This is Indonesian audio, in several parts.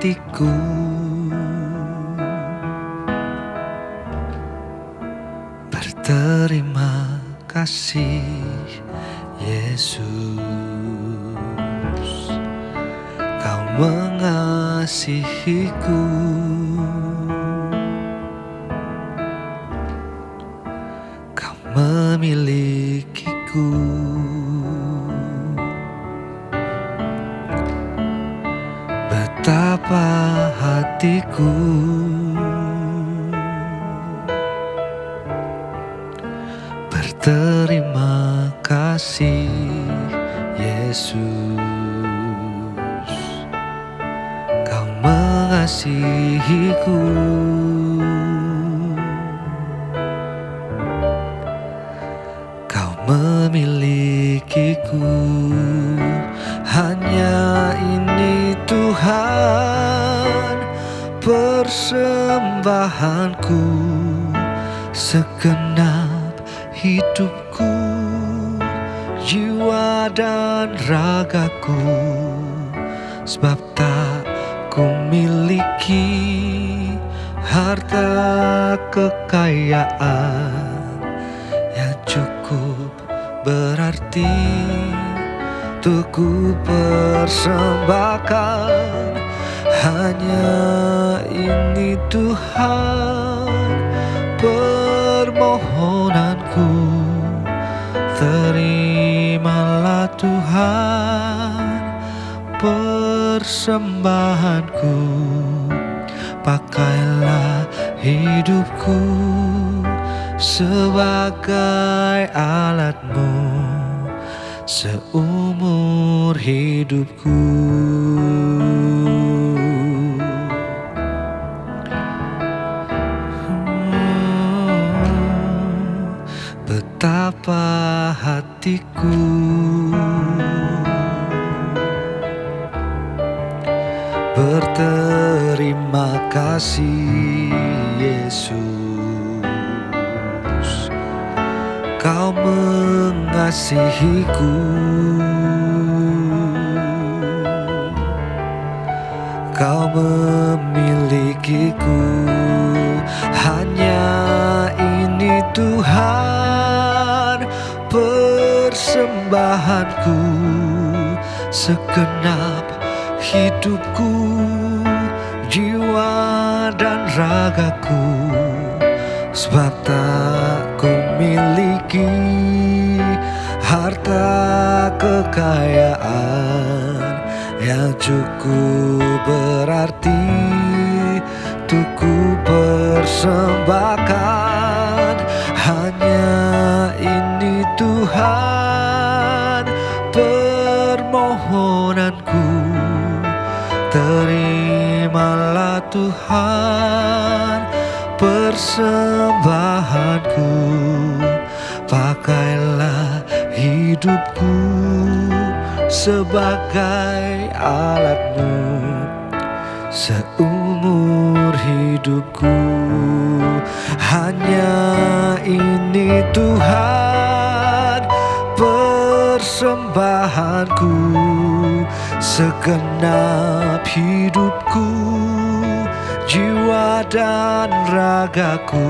hatiku. Berterima kasih Yesus, Kau mengasihiku. Kau memilikiku. Betapa hatiku berterima kasih Yesus, Kau mengasihiku. Kau memilikiku. Hanya ini Tuhan persembahanku, segenap hidupku, jiwa dan ragaku. Sebab tak ku miliki harta kekayaan yang cukup berarti untuk ku persembahkan. Hanya ini Tuhan permohonanku. Terimalah Tuhan persembahanku. Pakailah hidupku sebagai alat-Mu seumur hidupku. Betapa hatiku berterima kasih Yesus, Kau mengasihiku. Kau memilikiku. Hanya ini Tuhan persembahanku, segenap hidupku, jiwa dan ragaku. Sebab tak ku miliki harta kekayaan yang cukup berarti untuk ku persembahkan. Hanya ini Tuhan permohonanku. Terimalah Tuhan persembahanku. Pakailah hidupku sebagai alat-Mu seumur hidupku. Hanya ini Tuhan persembahanku, segenap hidupku, jiwa dan ragaku.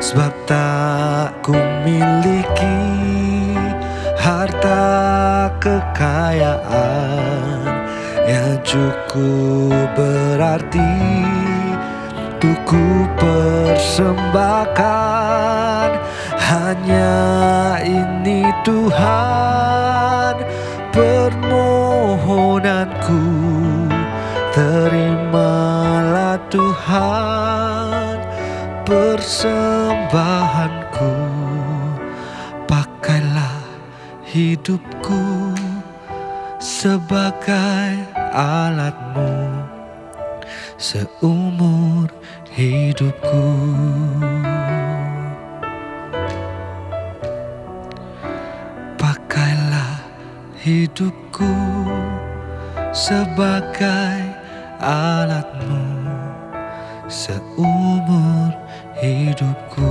Sebab tak ku miliki harta kekayaan yang cukup berarti untuk ku persembahkan. Hanya ini Tuhan permohonanku. Terimalah Tuhan persembahanku. Pakailah hidupku sebagai alat-Mu seumur hidupku. Pakailah hidupku sebagai alat-Mu seumur hidupku.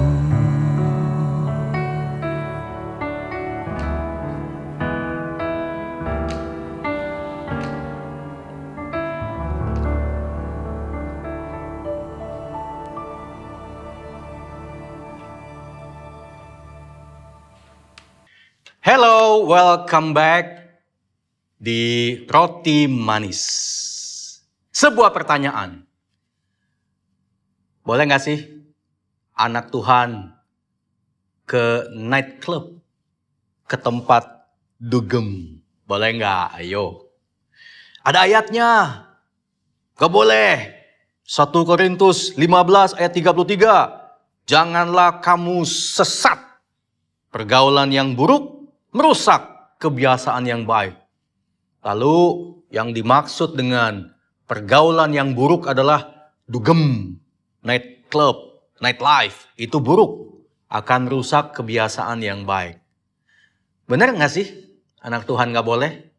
Hello, welcome back di Roti Manis. Sebuah pertanyaan. Boleh gak sih anak Tuhan ke nightclub, ke tempat dugem? Boleh gak? Ayo. Ada ayatnya. Gak boleh. 1 Korintus 15 ayat 33. Janganlah kamu sesat. Pergaulan yang buruk merusak kebiasaan yang baik. Lalu yang dimaksud dengan pergaulan yang buruk adalah dugem, nightclub, nightlife. Itu buruk, akan merusak kebiasaan yang baik. Benar gak sih anak Tuhan gak boleh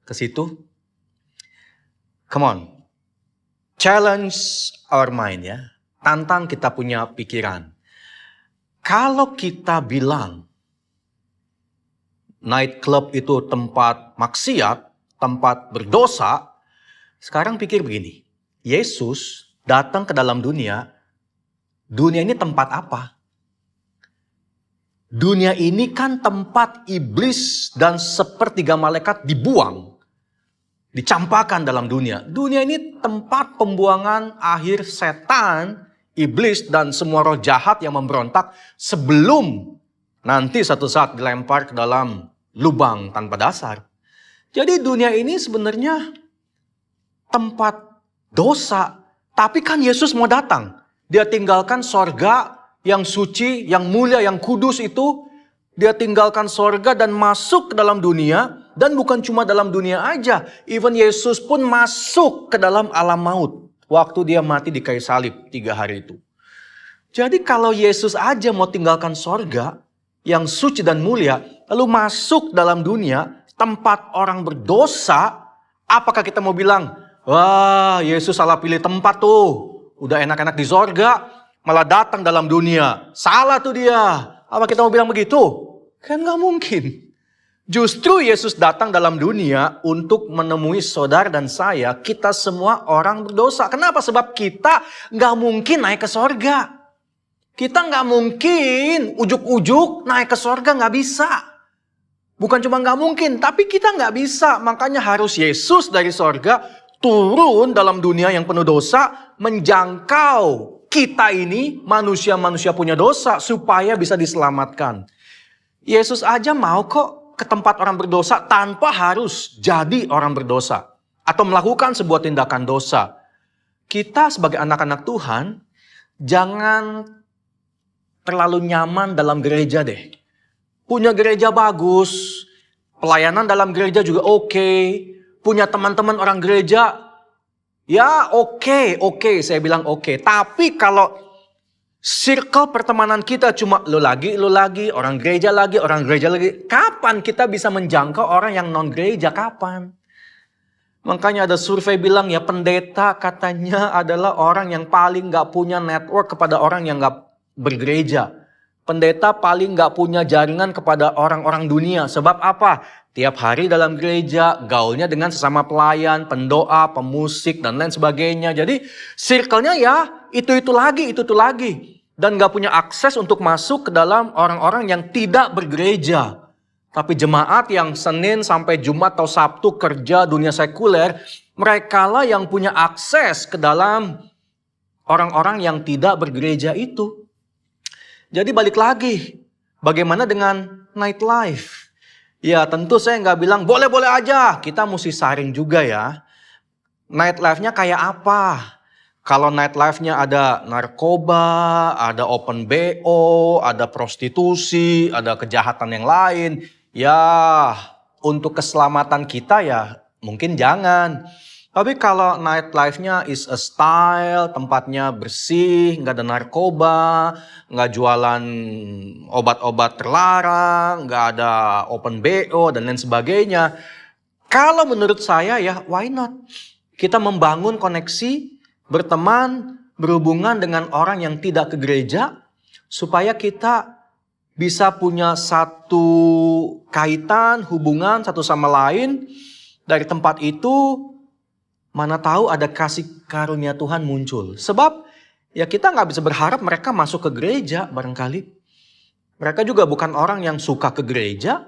ke situ? Come on, challenge our mind ya. Tantang kita punya pikiran. Kalau kita bilang nightclub itu tempat maksiat, tempat berdosa. Sekarang pikir begini, Yesus datang ke dalam dunia ini tempat apa? Dunia ini kan tempat iblis dan sepertiga malaikat dibuang, dicampakkan dalam dunia. Dunia ini tempat pembuangan akhir setan, iblis dan semua roh jahat yang memberontak sebelum nanti satu saat dilempar ke dalam lubang tanpa dasar. Jadi dunia ini sebenarnya tempat dosa. Tapi kan Yesus mau datang. Dia tinggalkan sorga yang suci, yang mulia, yang kudus itu. Dia tinggalkan sorga dan masuk ke dalam dunia. Dan bukan cuma dalam dunia aja. Even Yesus pun masuk ke dalam alam maut. Waktu dia mati di kayu salib 3 hari itu. Jadi kalau Yesus aja mau tinggalkan sorga yang suci dan mulia, lalu masuk dalam dunia, tempat orang berdosa, apakah kita mau bilang, wah Yesus salah pilih tempat tuh, udah enak-enak di sorga, malah datang dalam dunia, salah tuh dia. Apa kita mau bilang begitu? Kan gak mungkin. Justru Yesus datang dalam dunia untuk menemui saudara dan saya, kita semua orang berdosa. Kenapa? Sebab kita gak mungkin naik ke sorga. Kita nggak mungkin ujuk-ujuk naik ke sorga, nggak bisa. Bukan cuma nggak mungkin, tapi kita nggak bisa. Makanya harus Yesus dari sorga turun dalam dunia yang penuh dosa, menjangkau kita ini manusia-manusia punya dosa supaya bisa diselamatkan. Yesus aja mau kok ke tempat orang berdosa tanpa harus jadi orang berdosa atau melakukan sebuah tindakan dosa. Kita sebagai anak-anak Tuhan jangan terlalu nyaman dalam gereja deh. Punya gereja bagus, pelayanan dalam gereja juga oke, punya teman-teman orang gereja, ya oke, saya bilang oke. Tapi kalau circle pertemanan kita cuma lu lagi, orang gereja lagi, kapan kita bisa menjangkau orang yang non gereja, kapan? Makanya ada survei bilang ya pendeta katanya adalah orang yang paling gak punya network kepada orang yang gak bergereja. Pendeta paling gak punya jaringan kepada orang-orang dunia. Sebab apa? Tiap hari dalam gereja, gaulnya dengan sesama pelayan, pendoa, pemusik, dan lain sebagainya. Jadi circle-nya ya itu lagi. Dan gak punya akses untuk masuk ke dalam orang-orang yang tidak bergereja. Tapi jemaat yang Senin sampai Jumat atau Sabtu kerja dunia sekuler, merekalah yang punya akses ke dalam orang-orang yang tidak bergereja itu. Jadi balik lagi, bagaimana dengan nightlife? Ya tentu saya nggak bilang boleh-boleh aja, kita mesti saring juga ya. Nightlife-nya kayak apa? Kalau nightlife-nya ada narkoba, ada open BO, ada prostitusi, ada kejahatan yang lain, ya untuk keselamatan kita ya mungkin jangan. Tapi kalau nightlife-nya is a style, tempatnya bersih, nggak ada narkoba, nggak jualan obat-obat terlarang, nggak ada open BO dan lain sebagainya. Kalau menurut saya ya why not? Kita membangun koneksi, berteman, berhubungan dengan orang yang tidak ke gereja, supaya kita bisa punya satu kaitan, hubungan satu sama lain. Dari tempat itu, mana tahu ada kasih karunia Tuhan muncul. Sebab ya kita nggak bisa berharap mereka masuk ke gereja barangkali. Mereka juga bukan orang yang suka ke gereja.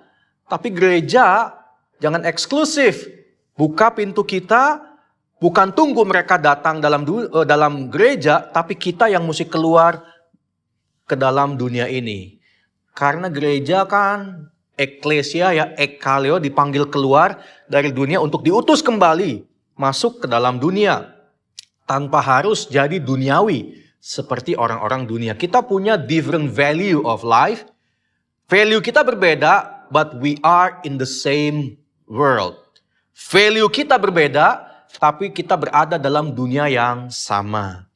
Tapi gereja jangan eksklusif. Buka pintu kita, bukan tunggu mereka datang dalam gereja, tapi kita yang mesti keluar ke dalam dunia ini. Karena gereja kan, eklesia ya, ekaleo, dipanggil keluar dari dunia untuk diutus kembali masuk ke dalam dunia. Tanpa harus jadi duniawi seperti orang-orang dunia. Kita punya different value of life. Value kita berbeda, but we are in the same world. Value kita berbeda, tapi kita berada dalam dunia yang sama.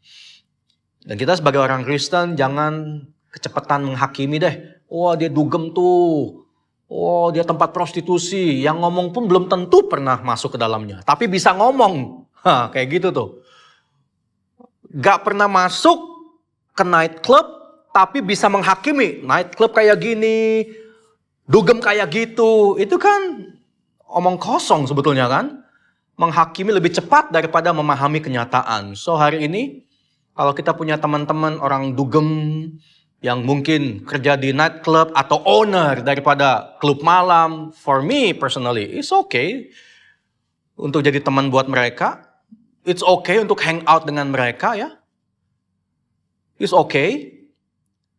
Dan kita sebagai orang Kristen jangan kecepatan menghakimi deh. Wah, dia dugem tuh. Oh, dia tempat prostitusi. Yang ngomong pun belum tentu pernah masuk ke dalamnya. Tapi bisa ngomong. Kayak gitu tuh. Gak pernah masuk ke night club, tapi bisa menghakimi. Night club kayak gini, dugem kayak gitu. Itu kan omong kosong sebetulnya kan. Menghakimi lebih cepat daripada memahami kenyataan. So hari ini, kalau kita punya teman-teman orang dugem, yang mungkin kerja di night club atau owner daripada klub malam, for me personally, it's okay untuk jadi teman buat mereka. It's okay untuk hang out dengan mereka ya. It's okay.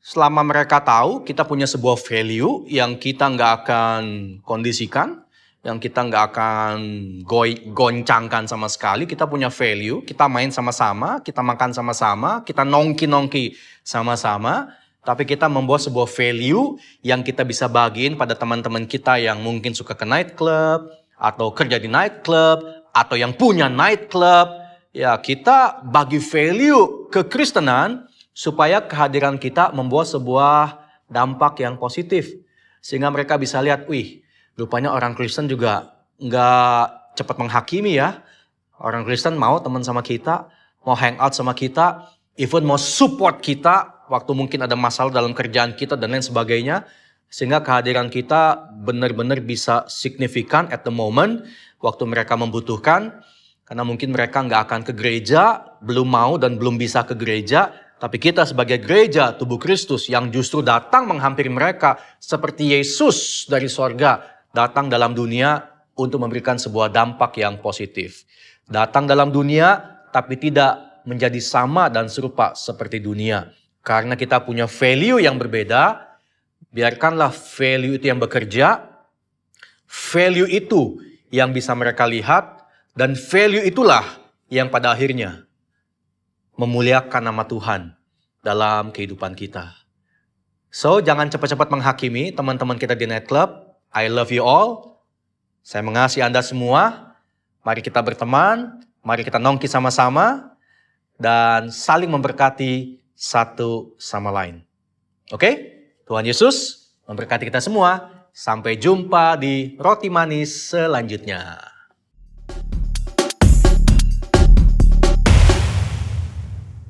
Selama mereka tahu kita punya sebuah value yang kita nggak akan kondisikan, yang kita nggak akan goncangkan sama sekali. Kita punya value, kita main sama-sama, kita makan sama-sama, kita nongki-nongki sama-sama. Tapi kita membawa sebuah value yang kita bisa bagiin pada teman-teman kita yang mungkin suka ke night club, atau kerja di night club, atau yang punya night club. Ya, kita bagi value kekristenan supaya kehadiran kita membawa sebuah dampak yang positif. Sehingga mereka bisa lihat, wih, rupanya orang Kristen juga nggak cepat menghakimi ya. Orang Kristen mau teman sama kita, mau hang out sama kita, even mau support kita waktu mungkin ada masalah dalam kerjaan kita dan lain sebagainya. Sehingga kehadiran kita benar-benar bisa signifikan at the moment waktu mereka membutuhkan. Karena mungkin mereka nggak akan ke gereja, belum mau dan belum bisa ke gereja. Tapi kita sebagai gereja tubuh Kristus yang justru datang menghampiri mereka seperti Yesus dari sorga datang dalam dunia untuk memberikan sebuah dampak yang positif. Datang dalam dunia tapi tidak menjadi sama dan serupa seperti dunia. Karena kita punya value yang berbeda, biarkanlah value itu yang bekerja, value itu yang bisa mereka lihat, dan value itulah yang pada akhirnya memuliakan nama Tuhan dalam kehidupan kita. So, jangan cepat-cepat menghakimi teman-teman kita di night club. I love you all. Saya mengasihi Anda semua. Mari kita berteman, mari kita nongki sama-sama, dan saling memberkati satu sama lain. Oke? Tuhan Yesus memberkati kita semua. Sampai jumpa di Roti Manis selanjutnya.